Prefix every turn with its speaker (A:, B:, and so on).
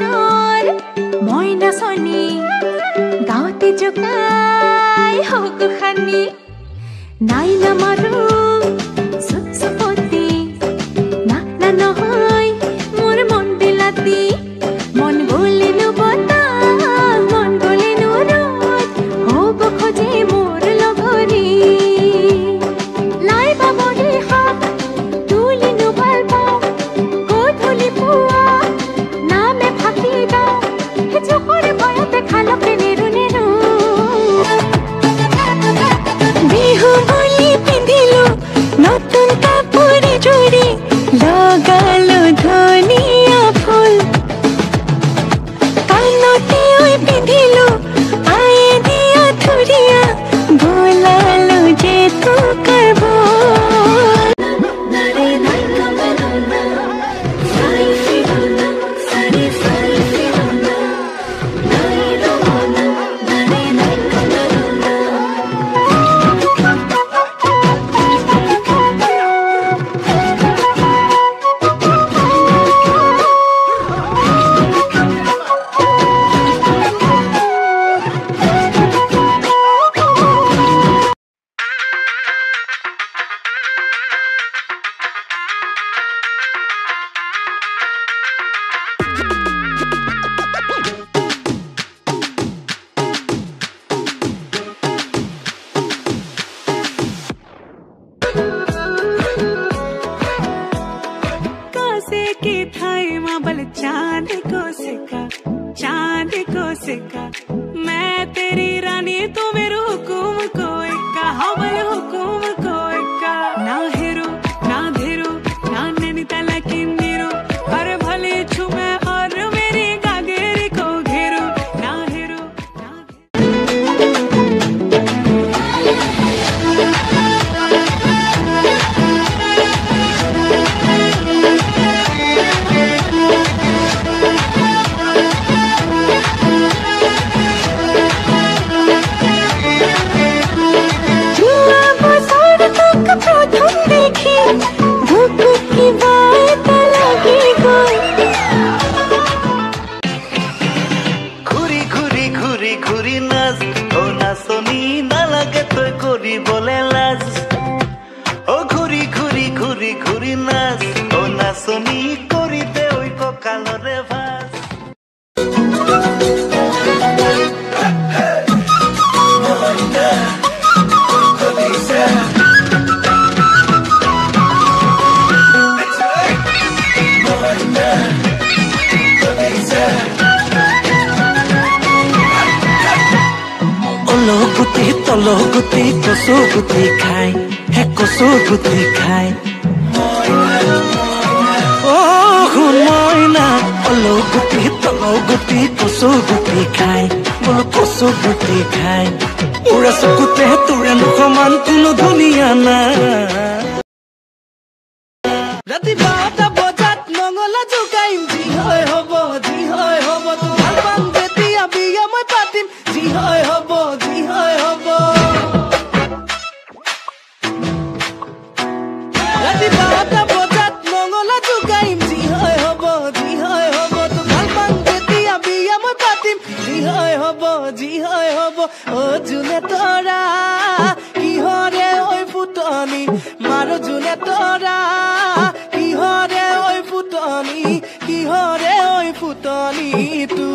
A: মনৰ মইনা চনী গাঁৱতে জোকাই হক খানি নাই নামাৰো চুপচুপতি না না নহয় মোৰ মন বিলাতি মন গলেনো বতাহ মন গলেনো ৰদ হ'ব খোজে মোৰ লগৰী লাই বাবৰি হাক তুলিনো ভাল পাওঁ গধূলি পুৱা নামে ফাঁকি দাওঁ চকুৰ ভয়তে খালকে নেৰু নেৰু বিহু বুলি পিন্ধিলো নতুন কাপোৰে জোৰে লগালো ধনিয়া ফুল কাণতে ঐ পিন্ধিলো আয়ে দিয়া থুৰিয়া বোলালো যে তোকাৰ मैं तेरी रानी तू मेरे हुकुम को इक्का हवल हुकुम को इक्का ना हेरो ना धेरो ना नैनीताल की नीरो हर भले छुमे और मेरी गागेरी को घेरो ना हेरो ना
B: তলো গুটি কচু গুটি খাই হে কচু গুটি খাই ও শুন মইনা তলো গুটি কচু গুটি খাই বোলো কচু গুটি খাই উৰা চকুতে তোৰে সমান কোনো ধুনীয়া না ৰাতি 12টা বজাত মংগলা জোগাইম যি হয় হ'ব তো ভাল পাম যেতিয়া বিয়া মই পাতিম যি হয় হ'ব ৰাতি 12টা বজাত মংগলা জোগাইম যি হয় হ'ব তো ভাল পাম যেতিয়া বিয়া মই পাতিম যি হয় হ'ব ও জুনে তৰা কিহৰে ঐ ফুটনি মাৰো জুনে তৰা কিহৰে ঐ ফুটনি তু